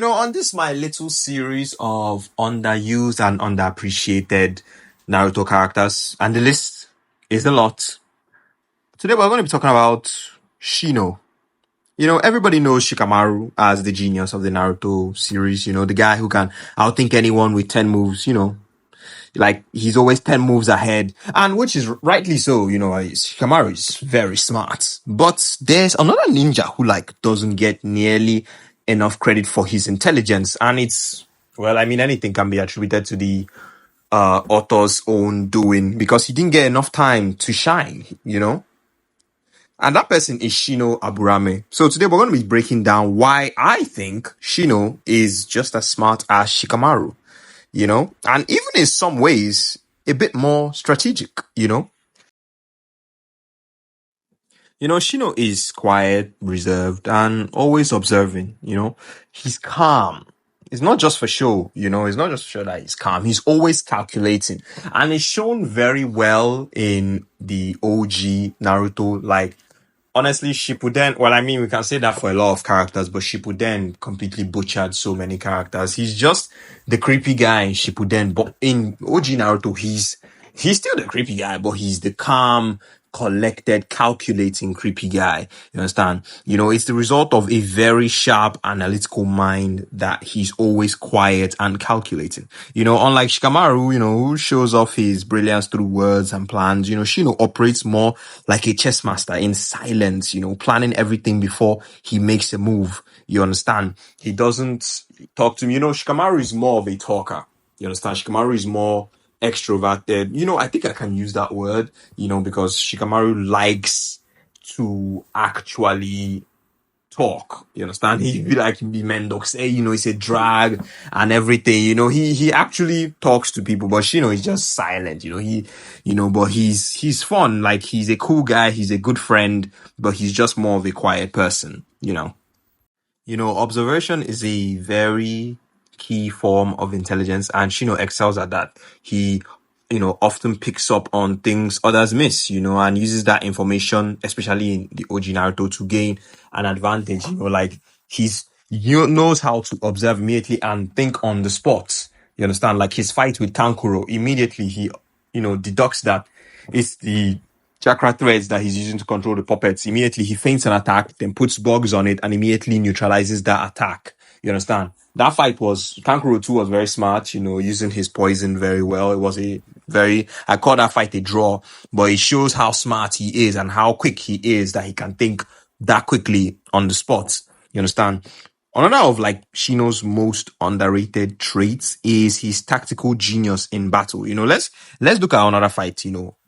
On this my little series of underused and underappreciated Naruto characters, and the list is a lot. Today we're going to be talking about Shino. Everybody knows Shikamaru as the genius of the Naruto series, the guy who can outthink anyone with 10 moves, like he's always 10 moves ahead, and which is rightly so, Shikamaru is very smart. But there's another ninja who doesn't get nearly enough credit for his intelligence, and anything can be attributed to the author's own doing because he didn't get enough time to shine. And that person is Shino Aburame. So today we're going to be breaking down why I think Shino is just as smart as Shikamaru, and even in some ways, a bit more strategic. Shino is quiet, reserved, and always observing. He's calm. It's not just for show, it's not just for show that he's calm. He's always calculating. And it's shown very well in the OG Naruto, honestly, Shippuden, we can say that for a lot of characters, but Shippuden completely butchered so many characters. He's just the creepy guy in Shippuden, but in OG Naruto, he's still the creepy guy, but he's the calm, collected, calculating creepy guy. You understand? It's the result of a very sharp analytical mind that he's always quiet and calculating. Unlike Shikamaru, who shows off his brilliance through words and plans, Shino operates more like a chess master in silence, planning everything before he makes a move. You understand? He doesn't talk to me. Shikamaru is more of a talker. You understand? Shikamaru is more extroverted. I think I can use that word, because Shikamaru likes to actually talk. You understand? He'd be like the Mendox, it's a drag and everything. He actually talks to people, but Shino is just silent. But he's fun. Like he's a cool guy. He's a good friend, but he's just more of a quiet person. Observation is a very key form of intelligence, and Shino excels at that. He, often picks up on things others miss, and uses that information, especially in the OG Naruto, to gain an advantage. He knows how to observe immediately and think on the spot. You understand? Like his fight with Kankuro, immediately he, deducts that it's the chakra threads that he's using to control the puppets. Immediately he feints an attack, then puts bugs on it and immediately neutralizes that attack. You understand? That fight Kankuro 2 was very smart, using his poison very well. It was I call that fight a draw, but it shows how smart he is and how quick he is that he can think that quickly on the spot. You understand? Another of Shino's most underrated traits is his tactical genius in battle. Let's look at another fight.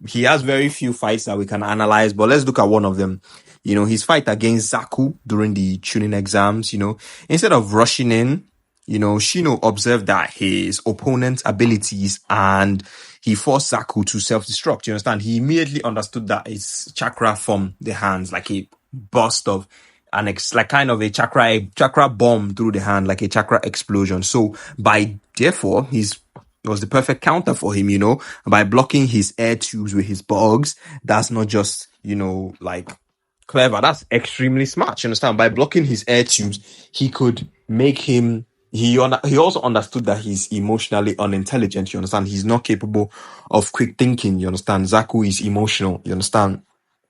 He has very few fights that we can analyze, but let's look at one of them. His fight against Zaku during the tuning exams. Instead of rushing in, Shino observed that his opponent's abilities and he forced Zaku to self-destruct. You understand? He immediately understood that it's chakra from the hands, like a burst of like kind of a chakra bomb through the hand, like a chakra explosion. So therefore, it was the perfect counter for him, by blocking his air tubes with his bugs. That's not just, clever. That's extremely smart. You understand? By blocking his air tubes, he could make him. He also understood that he's emotionally unintelligent. You understand? He's not capable of quick thinking. You understand? Zaku is emotional. You understand?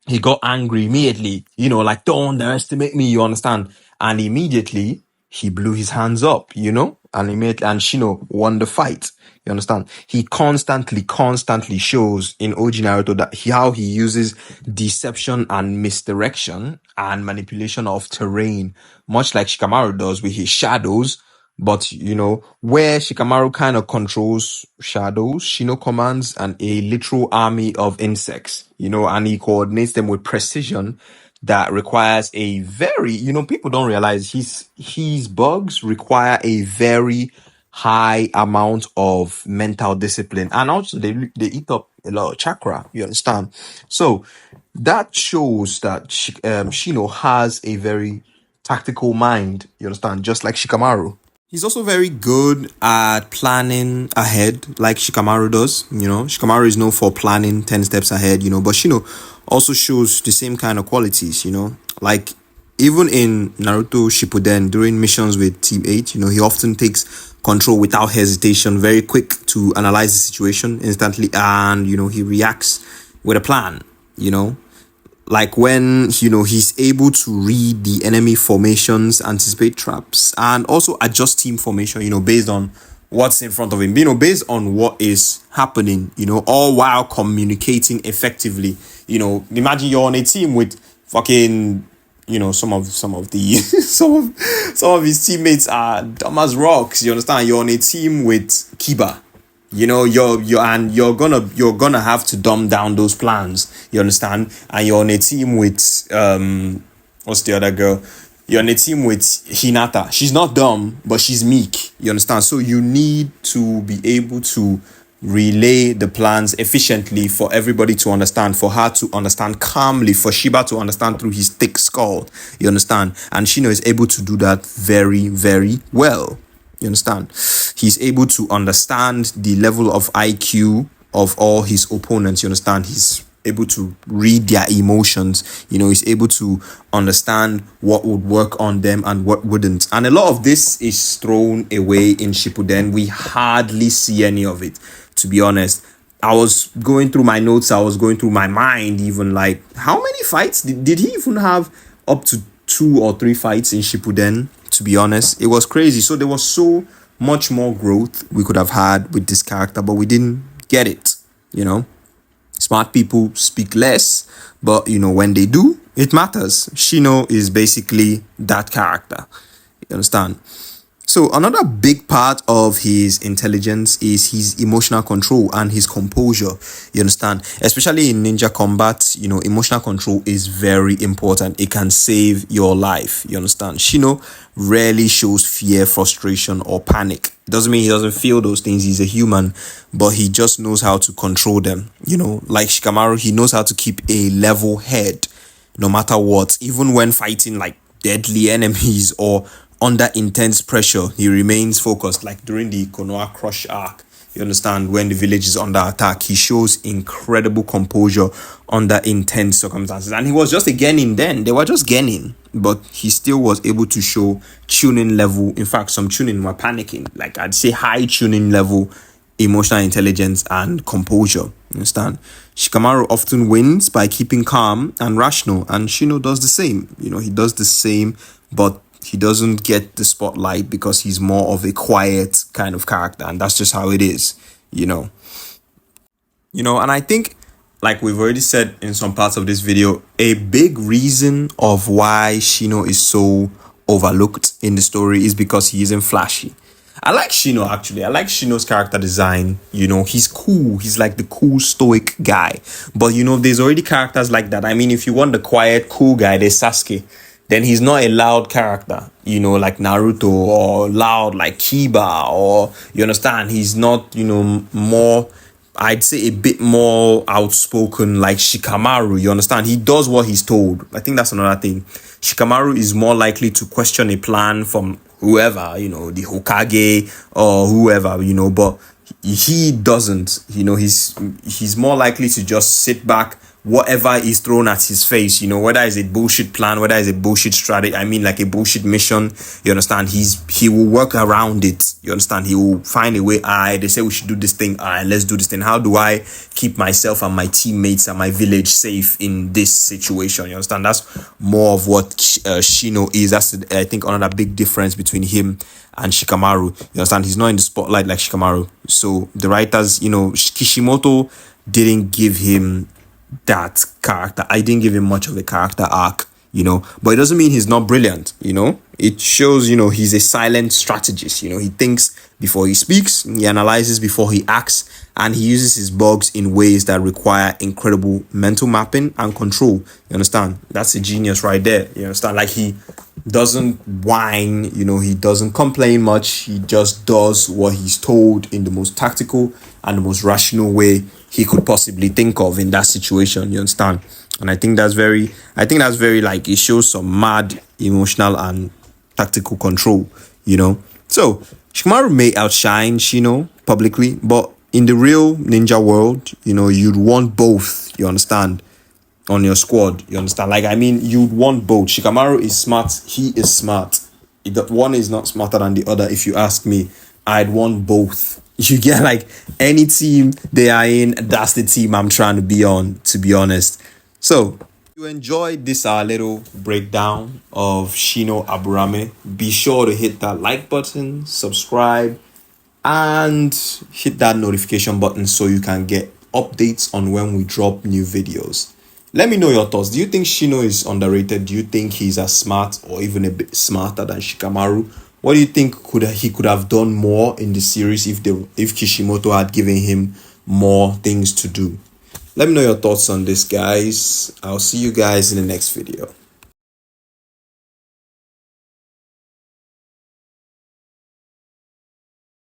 He got angry immediately, don't underestimate me, you understand? And immediately he blew his hands up, and Shino won the fight. You understand? He constantly shows in OG Naruto that how he uses deception and misdirection and manipulation of terrain, much like Shikamaru does with his shadows. But, where Shikamaru kind of controls shadows, Shino commands a literal army of insects, and he coordinates them with precision that requires a very, people don't realize his bugs require a very high amount of mental discipline. And also they eat up a lot of chakra, you understand? So that shows that Shino has a very tactical mind, you understand? Just like Shikamaru. He's also very good at planning ahead, like Shikamaru does. Shikamaru is known for planning 10 steps ahead, but Shino also shows the same kind of qualities, Like Even in Naruto Shippuden, during missions with Team 8, he often takes control without hesitation, very quick to analyze the situation instantly, and, he reacts with a plan, like when he's able to read the enemy formations, anticipate traps, and also adjust team formation based on what's in front of him, based on what is happening, all while communicating effectively. Imagine you're on a team with fucking some of the some of his teammates are dumb as rocks. You understand? You're on a team with Kiba. You're gonna have to dumb down those plans. You understand? And you're on a team with what's the other girl? You're on a team with Hinata. She's not dumb, but she's meek. You understand? So you need to be able to relay the plans efficiently for everybody to understand, for her to understand calmly, for Shiba to understand through his thick skull. You understand? And Shino is able to do that very, very well. You understand? He's able to understand the level of IQ of all his opponents. You understand? He's able to read their emotions. He's able to understand what would work on them and what wouldn't. And a lot of this is thrown away in Shippuden. We hardly see any of it, to be honest. I was going through my notes. I was going through my mind, even like, how many fights did he even have? Up to 2 or 3 fights in Shippuden, to be honest. It was crazy. So there was so much more growth we could have had with this character, but we didn't get it. Smart people speak less, but when they do, it matters. Shino is basically that character. You understand? So another big part of his intelligence is his emotional control and his composure. You understand? Especially in ninja combat, emotional control is very important. It can save your life. You understand? Shino rarely shows fear, frustration, or panic. It doesn't mean he doesn't feel those things. He's a human, but he just knows how to control them. Like Shikamaru, he knows how to keep a level head no matter what. Even when fighting like deadly enemies or under intense pressure, he remains focused. Like during the Konoha Crush arc, you understand, when the village is under attack, he shows incredible composure under intense circumstances. And he was just a genin then. They were just genin, but he still was able to show tuning level. In fact, some tuning were panicking. Like I'd say high tuning level, emotional intelligence and composure. You understand? Shikamaru often wins by keeping calm and rational, and Shino does the same. He does the same, but he doesn't get the spotlight because he's more of a quiet kind of character, and that's just how it is. And I think, like we've already said in some parts of this video, a big reason of why Shino is so overlooked in the story is because he isn't flashy. I like Shino, actually. I like Shino's character design. He's cool. He's like the cool, stoic guy. But, there's already characters like that. I mean, if you want the quiet, cool guy, there's Sasuke. Then he's not a loud character, like Naruto, or loud like Kiba, or, you understand, he's not, more, I'd say a bit more outspoken like Shikamaru. You understand? He does what he's told. I think that's another thing. Shikamaru is more likely to question a plan from whoever, the Hokage or whoever, but he doesn't. He's more likely to just sit back, whatever is thrown at his face, whether it's a bullshit plan, whether it's a bullshit strategy, I mean like a bullshit mission, you understand, he will work around it. You understand? He will find a way. They say we should do this thing. Let's do this thing. How do I keep myself and my teammates and my village safe in this situation? You understand? That's more of what Shino is. That's, I think, another big difference between him and Shikamaru. You understand? He's not in the spotlight like Shikamaru. So the writers, Kishimoto didn't give him that character. I didn't give him much of a character arc, but it doesn't mean he's not brilliant. It shows, he's a silent strategist. He thinks before he speaks, he analyzes before he acts, and he uses his bugs in ways that require incredible mental mapping and control. You understand? That's a genius right there. You understand? Like, he doesn't whine, he doesn't complain much. He just does what he's told in the most tactical and the most rational way he could possibly think of in that situation. You understand? And I think that's very like, it shows some mad emotional and tactical control, So Shikamaru may outshine Shino publicly, but in the real ninja world, you'd want both. You understand? on your squad. You understand? Like, I mean, you'd want both. Shikamaru is smart. He is smart. The one is not smarter than the other. If you ask me, I'd want both. You get, like, any team they are in, that's the team I'm trying to be on, to be honest. So, if you enjoyed this our little breakdown of Shino Aburame, be sure to hit that like button, subscribe, and hit that notification button so you can get updates on when we drop new videos. Let me know your thoughts. Do you think Shino is underrated? Do you think he's as smart or even a bit smarter than Shikamaru? What do you think he could have done more in the series if Kishimoto had given him more things to do? Let me know your thoughts on this, guys. I'll see you guys in the next video.